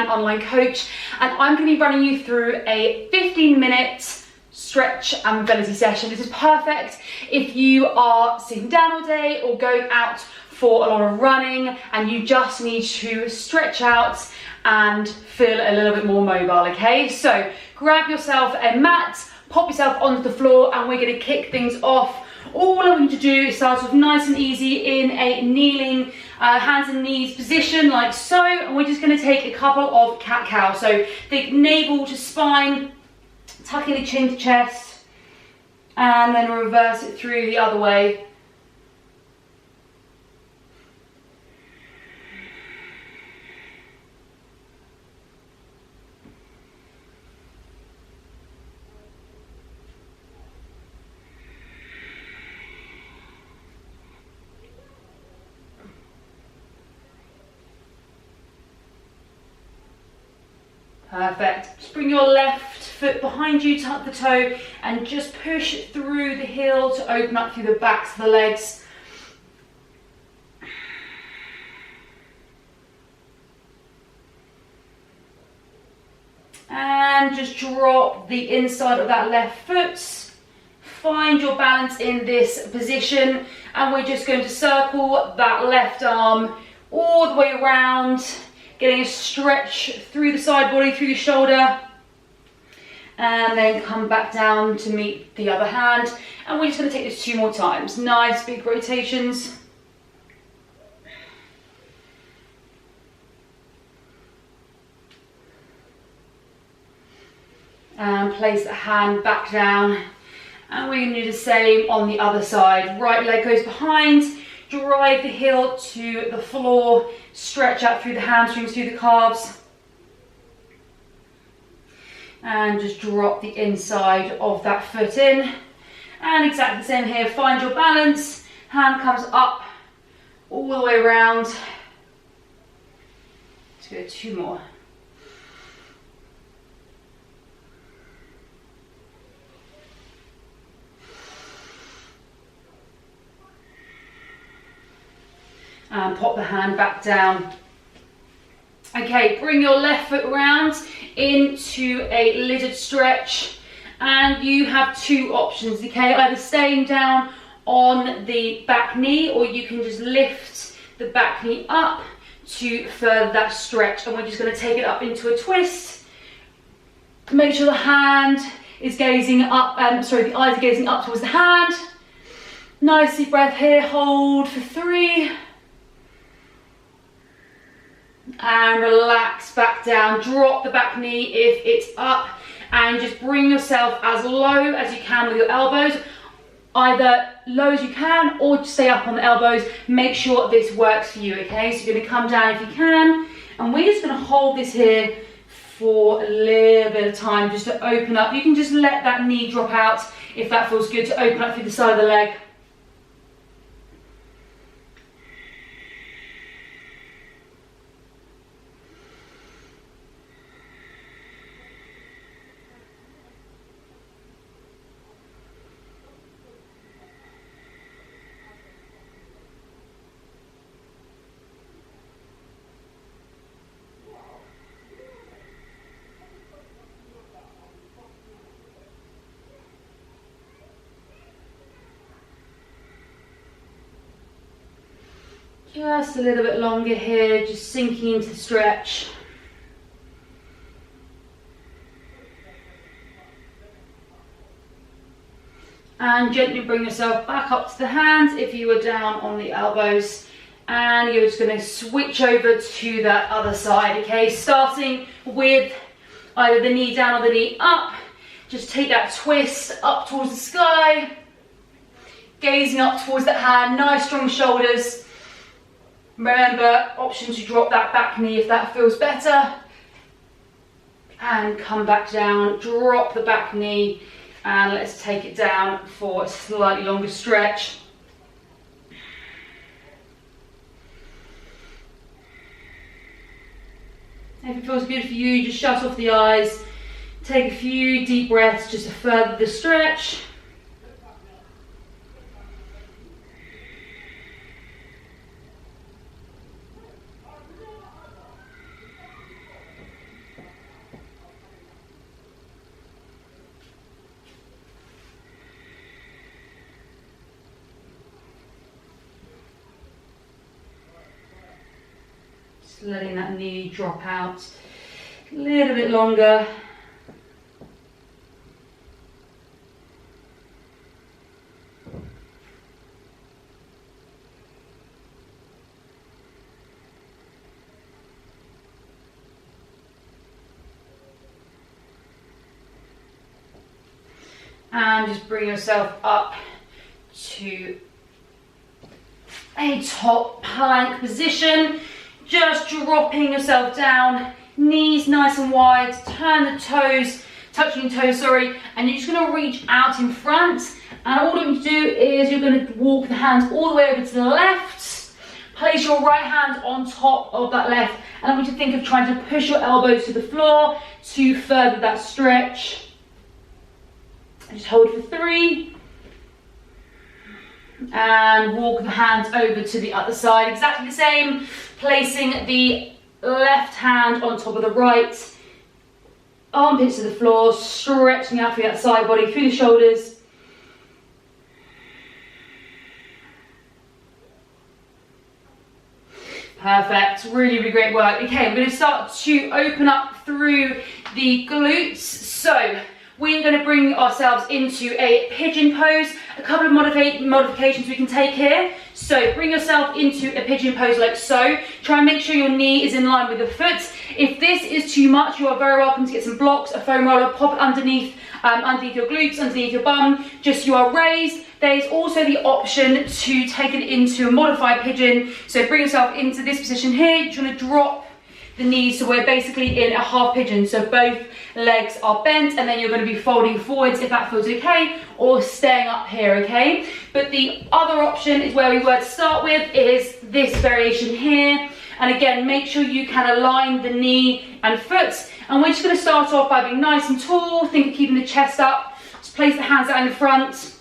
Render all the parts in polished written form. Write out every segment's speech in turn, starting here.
and online coach, and I'm going to be running you through a 15-minute stretch and mobility session. This is perfect if you are sitting down all day or going out for a lot of running and you just need to stretch out and feel a little bit more mobile, okay? So grab yourself a mat, pop yourself onto the floor, and we're going to kick things off. All I want you to do is start off nice and easy in a kneeling, hands and knees position like so, and we're just going to take a couple of cat-cow. So think navel to spine, tucking the chin to chest, and then reverse it through the other way. Perfect. Just bring your left foot behind you, tuck the toe, and just push through the heel to open up through the backs of the legs. And just drop the inside of that left foot. Find your balance in this position, and we're just going to circle that left arm all the way around, getting a stretch through the side body, through the shoulder, and then come back down to meet the other hand. And we're just going to take this 2 more times. Nice big rotations. And place the hand back down. And we're going to do the same on the other side. Right leg goes behind. Drive the heel to the floor, stretch out through the hamstrings, through the calves, and just drop the inside of that foot in. And exactly the same here, find your balance, hand comes up all the way around. Let's go 2 more. And pop the hand back down. Okay, bring your left foot around into a lizard stretch, and you have 2 options, okay? Either staying down on the back knee, or you can just lift the back knee up to further that stretch. And we're just going to take it up into a twist. Make sure the hand is gazing up, the eyes are gazing up towards the hand. Nice deep breath here, hold for 3. And relax back down. Drop the back knee if it's up, and just bring yourself as low as you can with your elbows, either low as you can or just stay up on the elbows. Make sure this works for you, okay? So you're going to come down if you can, and we're just going to hold this here for a little bit of time just to open up. You can just let that knee drop out if that feels good, to open up through the side of the leg. Just a little bit longer here, just sinking into the stretch. And gently bring yourself back up to the hands if you were down on the elbows. And you're just going to switch over to that other side, okay? Starting with either the knee down or the knee up. Just take that twist up towards the sky. Gazing up towards that hand, nice strong shoulders. Remember, option to drop that back knee if that feels better. And come back down, drop the back knee, and let's take it down for a slightly longer stretch. If it feels good for you, just shut off the eyes, take a few deep breaths just to further the stretch. Just letting that knee drop out a little bit longer. And just bring yourself up to a top plank position. Just dropping yourself down, knees nice and wide, turn the toes, touching toes, sorry, and you're just gonna reach out in front. And all you need to do is you're gonna walk the hands all the way over to the left, place your right hand on top of that left, and I want you to think of trying to push your elbows to the floor to further that stretch. Just hold for 3. And walk the hands over to the other side. Exactly the same. Placing the left hand on top of the right. Armpits to the floor. Stretching out through that side body, through the shoulders. Perfect. Really, really great work. Okay, we're going to start to open up through the glutes. So we're going to bring ourselves into a pigeon pose. A couple of modifications we can take here. So bring yourself into a pigeon pose like so. Try and make sure your knee is in line with the foot. If this is too much, you are very welcome to get some blocks, a foam roller, pop it underneath your glutes, underneath your bum, just you are raised. There's also the option to take it into a modified pigeon. So bring yourself into this position here. You're trying to drop the knees, so we're basically in a half pigeon, so both legs are bent, and then you're going to be folding forwards if that feels okay, or staying up here, okay? But the other option is where we were to start with, is this variation here. And again, make sure you can align the knee and foot, and we're just going to start off by being nice and tall. Think of keeping the chest up. Just place the hands out in front,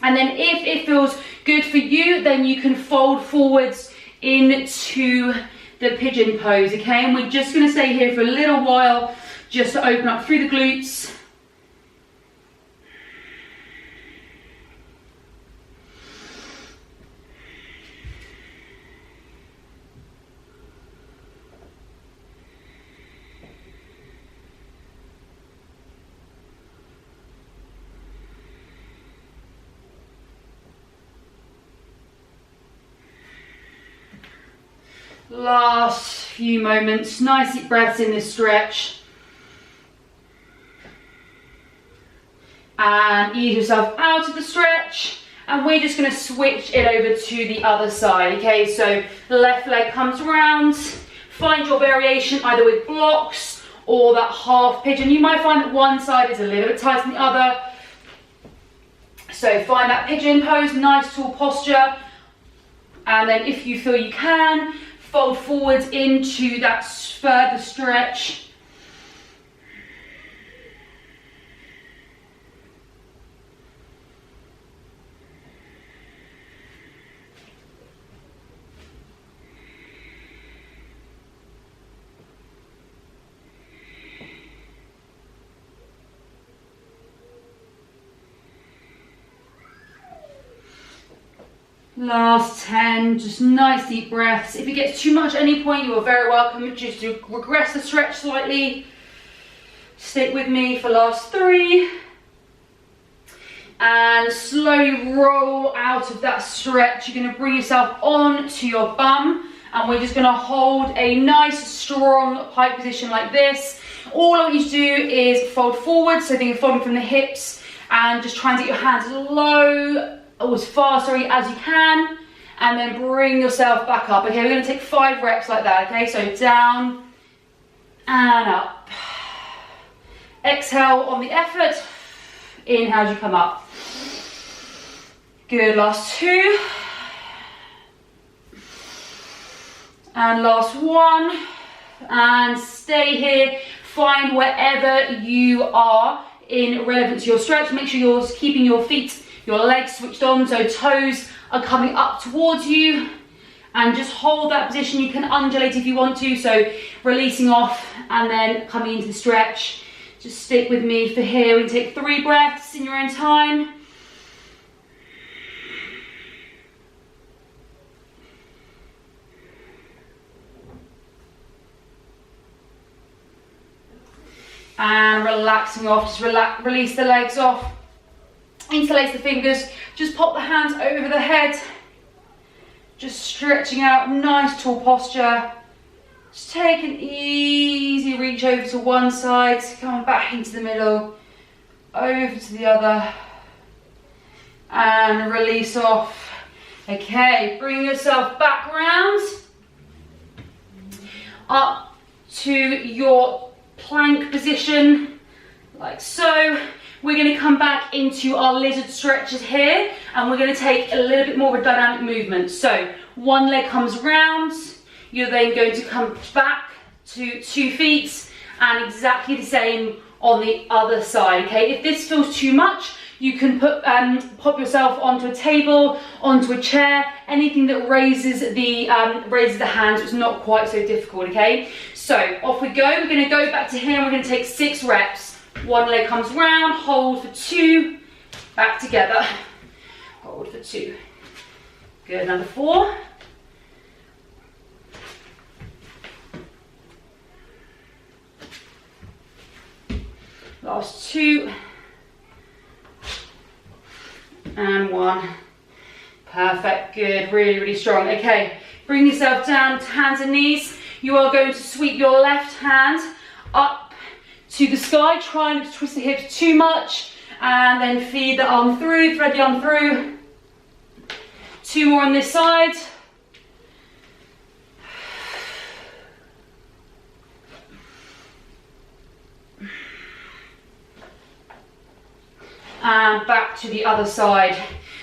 and then if it feels good for you, then you can fold forwards into the pigeon pose, okay? And we're just going to stay here for a little while just to open up through the glutes. Last few moments, nice deep breaths in this stretch. And ease yourself out of the stretch. And we're just going to switch it over to the other side, okay? So the left leg comes around. Find your variation either with blocks or that half pigeon. You might find that one side is a little bit tighter than the other. So find that pigeon pose, nice tall posture. And then if you feel you can, fold forwards into that further stretch. Last 10, just nice deep breaths. If it gets too much at any point, you are very welcome just to regress the stretch slightly. Stick with me for last 3. And slowly roll out of that stretch. You're going to bring yourself on to your bum. And we're just going to hold a nice, strong pike position like this. All I want you to do is fold forward. So think of folding from the hips. And just try and get your hands low, or as far, as you can, and then bring yourself back up. Okay, we're going to take 5 reps like that, okay? So down and up. Exhale on the effort. Inhale as you come up. Good, last 2. And last 1. And stay here. Find wherever you are in relevance to your stretch. Make sure you're keeping your feet, your legs switched on, so toes are coming up towards you, and just hold that position. You can undulate if you want to, so releasing off and then coming into the stretch. Just stick with me for here. We can take 3 breaths in your own time. . . . . . . . . . . . . . . . . . . . . . . . . . . . . . . . . . . . . . . . . . . . . . . . . . . . . . . . . . . . . and relaxing off. Just release the legs off, interlace the fingers, just pop the hands over the head, just stretching out, nice tall posture. Just take an easy reach over to one side, come back into the middle, over to the other, and release off. Okay, bring yourself back round, up to your plank position, like so. We're going to come back into our lizard stretches here, and we're going to take a little bit more of a dynamic movement. So one leg comes round, you're then going to come back to 2 feet, and exactly the same on the other side. Okay, if this feels too much, you can pop yourself onto a table, onto a chair, anything that raises the hands. It's not quite so difficult. Okay, so off we go. We're going to go back to here, and we're going to take 6 reps. One leg comes round, hold for 2, back together, hold for 2. Good, another 4. Last 2. And 1. Perfect, good, really, really strong. Okay, bring yourself down to hands and knees. You are going to sweep your left hand up to the sky, try not to twist the hips too much, and then feed the arm through, thread the arm through. 2 more on this side. And back to the other side.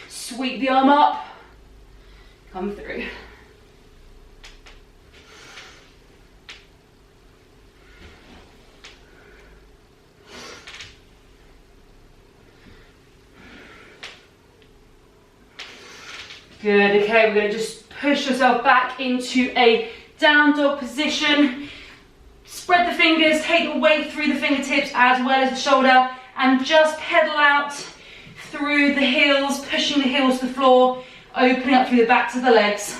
Sweep the arm up, come through. Good, okay, we're going to just push yourself back into a down dog position. Spread the fingers, take the weight through the fingertips as well as the shoulder, and just pedal out through the heels, pushing the heels to the floor, opening up through the backs of the legs.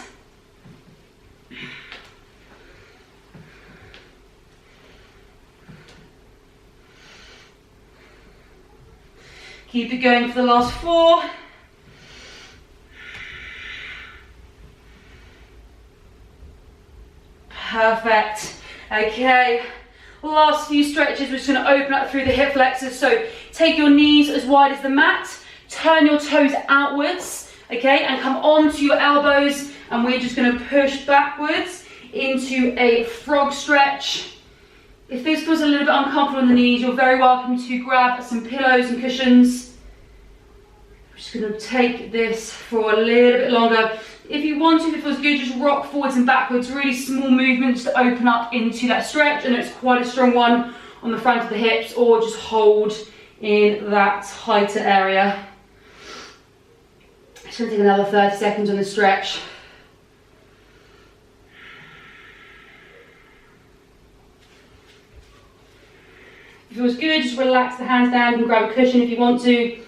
Keep it going for the last 4. Perfect. Okay, last few stretches, we're just going to open up through the hip flexors. So take your knees as wide as the mat, turn your toes outwards, okay, and come onto your elbows, and we're just going to push backwards into a frog stretch. If this feels a little bit uncomfortable in the knees, you're very welcome to grab some pillows and cushions. We're just going to take this for a little bit longer. If you want to, if it feels good, just rock forwards and backwards, really small movements to open up into that stretch, and it's quite a strong one on the front of the hips, or just hold in that tighter area. Just going to take another 30 seconds on the stretch. If it feels good, just relax the hands down. You can grab a cushion if you want to.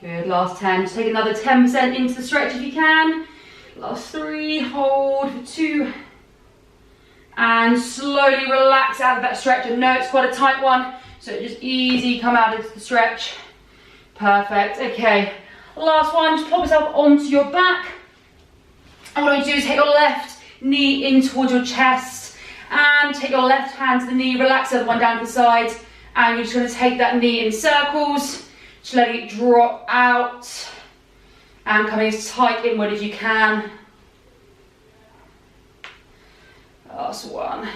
Good, last 10. Just take another 10% into the stretch if you can. Last 3, hold for 2. And slowly relax out of that stretch. I know it's quite a tight one, so just easy come out into the stretch. Perfect, okay. Last one, just pop yourself onto your back. And what I'm going to do is take your left knee in towards your chest, and take your left hand to the knee, relax the other one down to the side, and you're just going to take that knee in circles. Just letting it drop out and coming as tight inward as you can. Last one.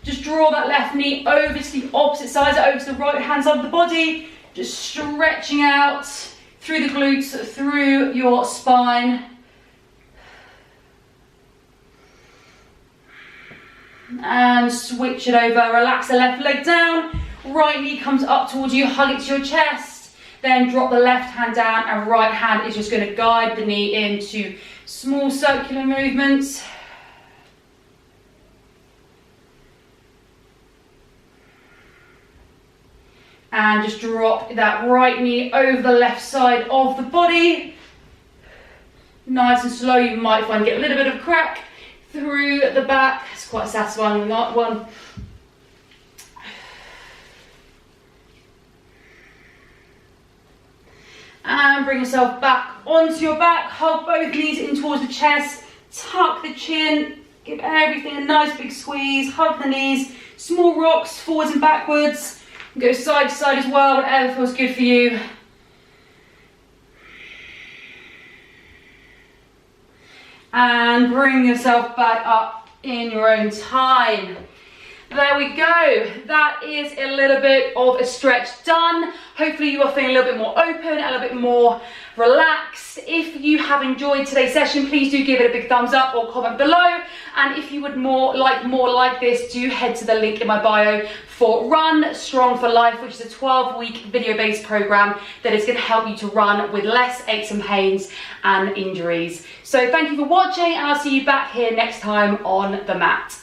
Just draw that left knee over to the opposite side, over to the right hand side of the body. Just stretching out through the glutes, through your spine. And switch it over. Relax the left leg down. Right knee comes up towards you, hug it to your chest. Then drop the left hand down, and right hand is just going to guide the knee into small circular movements. And just drop that right knee over the left side of the body. nice and slow. You might find get a little bit of crack through the back. It's quite satisfying with that one. And bring yourself back onto your back. Hold both knees in towards the chest. Tuck the chin. Give everything a nice big squeeze. Hug the knees. Small rocks forwards and backwards. Go side to side as well, whatever feels good for you. And bring yourself back up in your own time. There we go. That is a little bit of a stretch done. Hopefully you are feeling a little bit more open, a little bit more relaxed. If you have enjoyed today's session, please do give it a big thumbs up or comment below. And if you would more like this, do head to the link in my bio for Run Strong for Life, which is a 12-week video-based program that is going to help you to run with less aches and pains and injuries. So thank you for watching, and I'll see you back here next time on the mat.